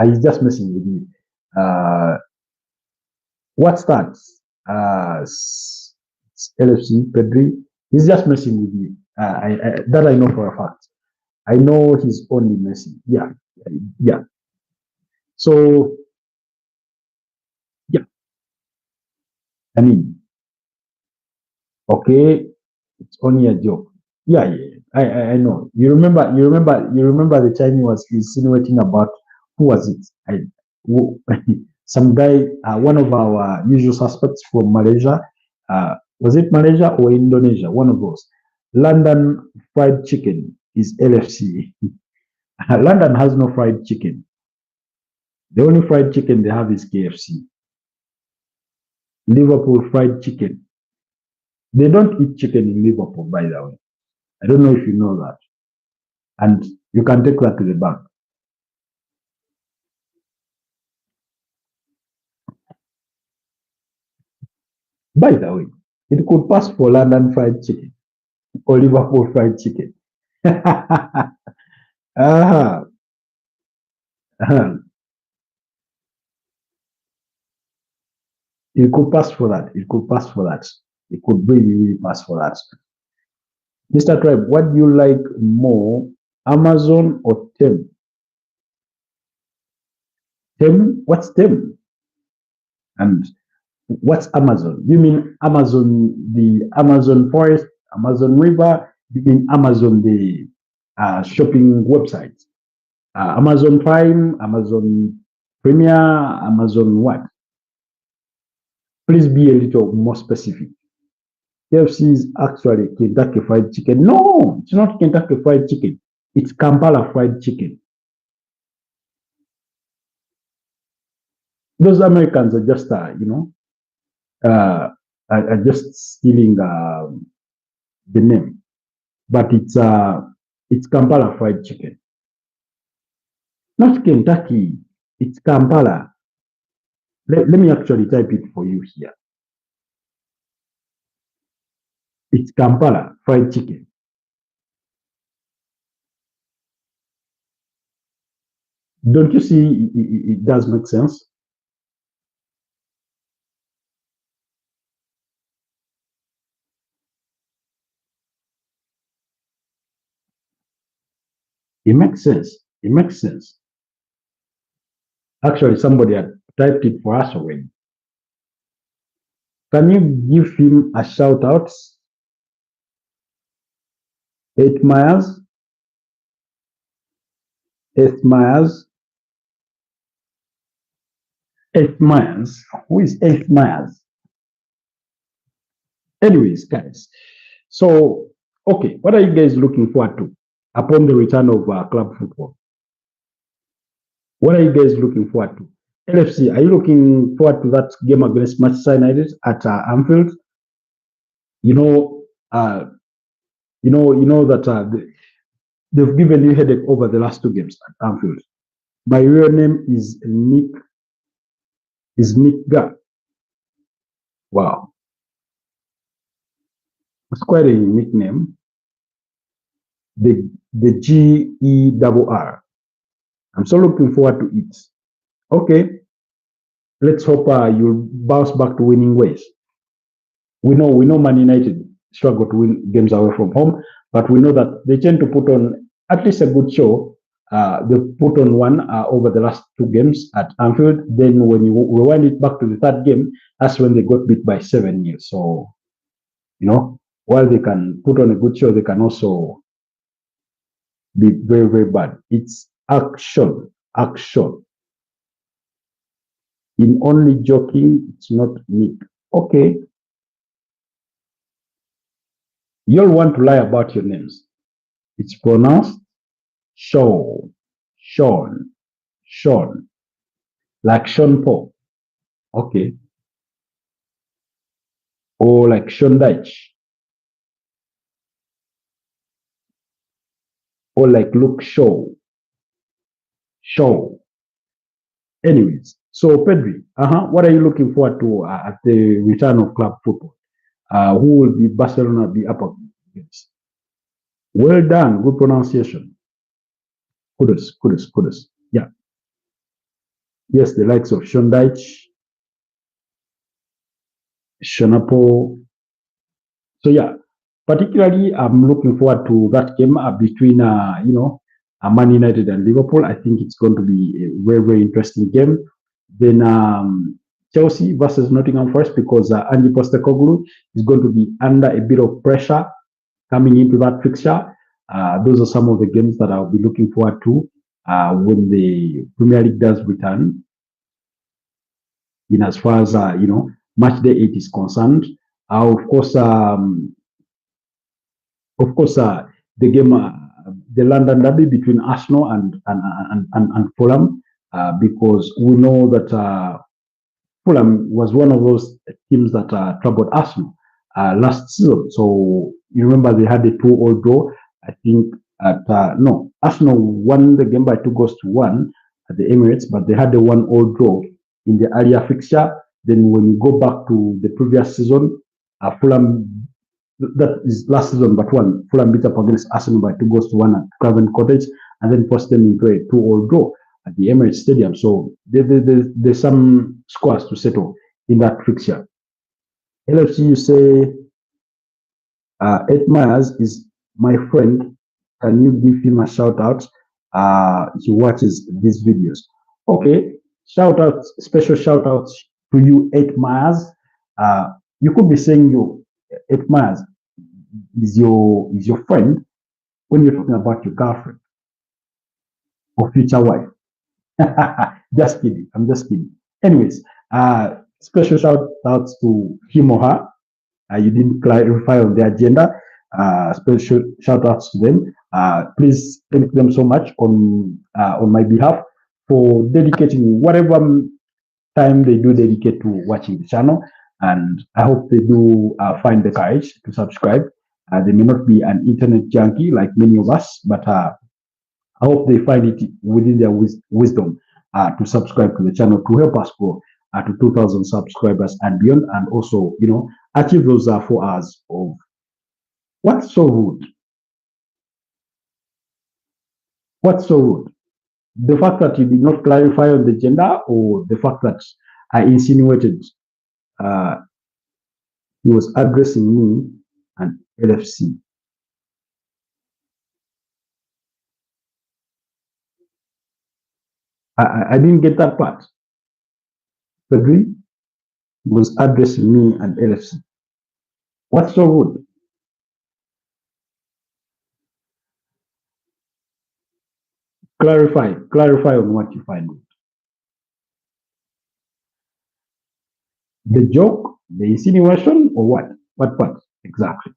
He's just messing with you. What's that? LFC, Pedri. He's just messing with you. That I know for a fact. I know he's only messing. Yeah. Yeah. So, yeah. Okay, it's only a joke. Yeah, yeah. I know. You remember the time he was insinuating about who was it? Some guy, one of our usual suspects from Malaysia. Was it Malaysia or Indonesia? One of those. London fried chicken is LFC. London has no fried chicken. The only fried chicken they have is KFC. Liverpool fried chicken. They don't eat chicken in Liverpool, by the way. I don't know if you know that. And you can take that to the bank. By the way, it could pass for London fried chicken or Liverpool fried chicken. uh-huh. Uh-huh. It could pass for that. It could pass for that. It could really, really pass for that. Mr. Tribe, what do you like more, Amazon or Tem? Tem? What's Tem? And what's Amazon? You mean Amazon, the Amazon forest, Amazon river? You mean Amazon, the shopping website? Amazon Prime, Amazon Premier, Amazon what? Please be a little more specific. KFC is actually Kentucky Fried Chicken. No, it's not Kentucky Fried Chicken. It's Kampala fried chicken. Those Americans are just, are just stealing the name, but it's Kampala fried chicken, not Kentucky. It's Kampala. Let me actually type it for you here. It's Kampala fried chicken. Don't you see? It does make sense. It makes sense. It makes sense. Actually, somebody had typed it for us already. Can you give him a shout out? 8 miles. 8 miles. 8 miles. Who is 8 miles? Anyways, guys. So, okay, what are you guys looking forward to upon the return of club football? What are you guys looking forward to? LFC, are you looking forward to that game against Manchester United at Anfield? You know, that they've given you headache over the last two games at Anfield. My real name is Nick. Is Nick Ga. Wow, it's quite a unique name. The GERR. I'm so looking forward to it. Okay, let's hope you'll bounce back to winning ways. We know Man United struggle to win games away from home, but we know that they tend to put on at least a good show. They put on one over the last two games at Anfield. Then when you rewind it back to the third game, that's when they got beat by 7-0. So, while they can put on a good show, they can also be very, very bad. It's action. In only joking, it's not Nick. Okay. You'll want to lie about your names. It's pronounced Sean, like Sean Paul. Okay. Or like Sean Dyche. Or like Luke Shaw. Anyways, so Pedri, what are you looking forward to at the return of club football? Who will be Barcelona be up against? Well done, good pronunciation. Kudos. Yeah. Yes, the likes of Sean Dyche, Shanapo. So yeah, particularly I'm looking forward to that game between Man United and Liverpool. I think it's going to be a very, very interesting game. Then Chelsea versus Nottingham Forest, because Ange Postecoglou is going to be under a bit of pressure coming into that fixture. Those are some of the games that I'll be looking forward to when the Premier League does return. In as far as match day 8 is concerned, of course, the game, the London derby between Arsenal and Fulham, because we know that Fulham was one of those teams that troubled Arsenal last season. So you remember they had a 2-2 draw. I think Arsenal won the game by 2-1 at the Emirates, but they had a 1-1 draw in the earlier fixture. Then when you go back to the previous season, Fulham, that is last season, but Fulham beat up against Arsenal by 2-1 at Craven Cottage, and then forced them into a 2-2 draw at the Emirates Stadium. So there's some scores to settle in that fixture. LFC, you say 8 miles is my friend. Can you give him a shout out? He watches these videos. Okay, special shout outs to you, 8 miles. You could be saying 8 miles is your friend when you're talking about your girlfriend or future wife. Just kidding. I'm just kidding. Anyways, special shout outs to him or her. You didn't clarify on the agenda. Special shout outs to them. Please thank them so much on my behalf for dedicating whatever time they do dedicate to watching the channel. And I hope they do find the courage to subscribe. They may not be an internet junkie like many of us, but I hope they find it within their wisdom to subscribe to the channel to help us grow to 2,000 subscribers and beyond, and also, achieve those 4 hours of what's so rude. What's so rude? The fact that you did not clarify on the gender, or the fact that I insinuated uh, he was addressing me and LFC. I didn't get that part. Agree? Was addressing me and LFC. What's so rude? Clarify on what you find. The joke, the insinuation, or what? What part exactly?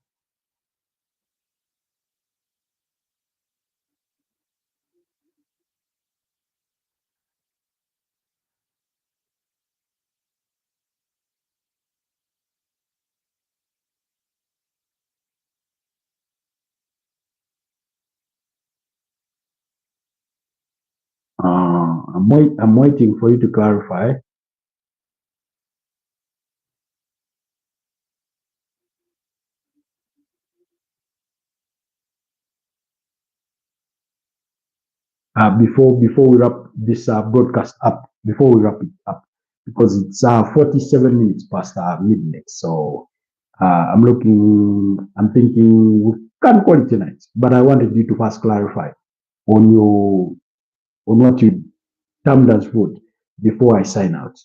I'm waiting for you to clarify. Before we wrap this broadcast up, before we wrap it up, because it's 47 minutes past midnight. So I'm thinking we can call it tonight. But I wanted you to first clarify on what you termed as vote before I sign out.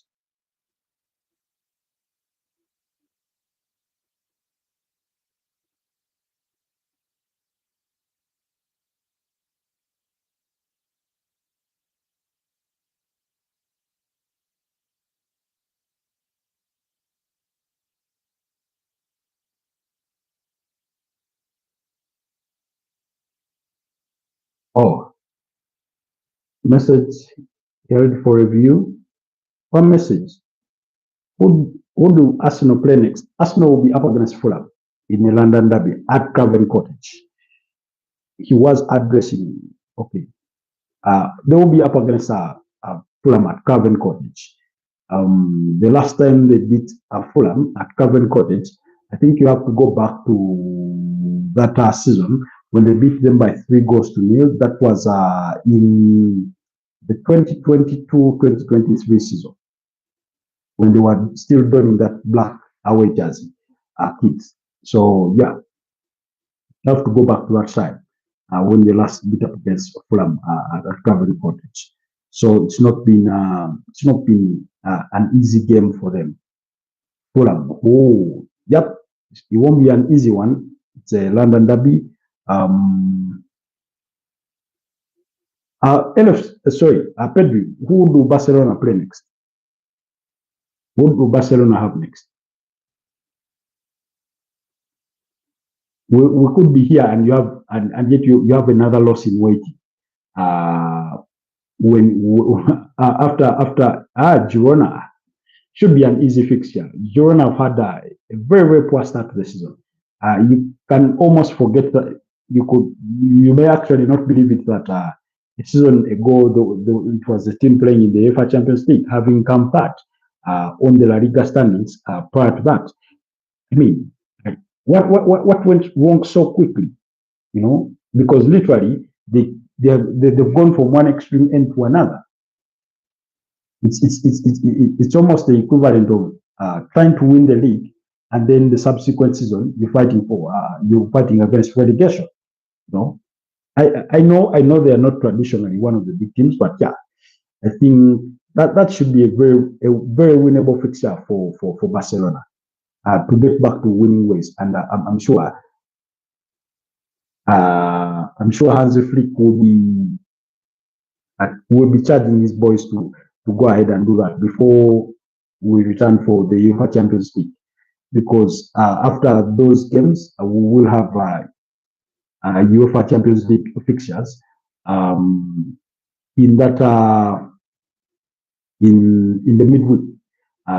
Oh, message held for review. One message. Who do Arsenal play next? Arsenal will be up against Fulham in the London derby at Craven Cottage. He was addressing, okay, they will be up against Fulham at Craven Cottage. The last time they beat Fulham at Craven Cottage, I think you have to go back to that season when they beat them by 3-0. That was in the 2022-2023 season, when they were still donning that black away jersey kits. So yeah, you have to go back to that side when they last beat up against Fulham at Craven Cottage. So it's not been an easy game for them. Fulham, oh yep, it won't be an easy one. It's a London derby. Pedri, who do Barcelona play next? Who do Barcelona have next? We could be here and you have and yet you have another loss in waiting. After Girona should be an easy fixture. Girona have had a very, very poor start to the season. You can almost forget that you may actually not believe it that a season ago it was the team playing in the UEFA Champions League, having come third on the La Liga standings prior to that. I mean, what went wrong so quickly? Because literally they've gone from one extreme end to another. It's almost the equivalent of trying to win the league, and then the subsequent season you're fighting against relegation. I know they are not traditionally one of the big teams, but yeah, I think that should be a very winnable fixture for Barcelona to get back to winning ways, and I'm sure Hansi Flick will be charging his boys to go ahead and do that before we return for the UEFA Champions League, because after those games we will have UEFA Champions League fixtures in that in the midweek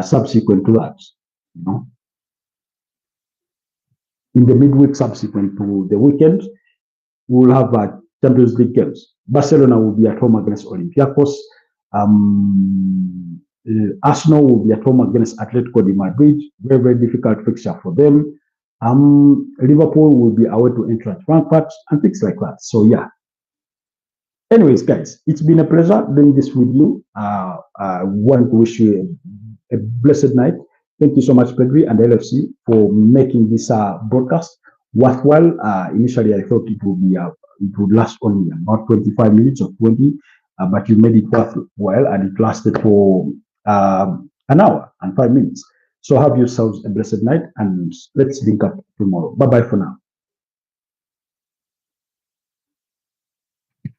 subsequent to that, you know, in the midweek subsequent to the weekend, we will have Champions League games. Barcelona will be at home against Olympiacos. Arsenal will be at home against Atletico de Madrid. Very, very difficult fixture for them. Liverpool will be away to Eintracht Frankfurt and things like that. So yeah. Anyways, guys, it's been a pleasure doing this with you. I want to wish you a blessed night. Thank you so much, Pedri and LFC, for making this broadcast worthwhile. Initially, I thought it would last only about 25 minutes or 20, but you made it worthwhile, and it lasted for an hour and 5 minutes. So have yourselves a blessed night, and let's link up tomorrow. Bye bye for now.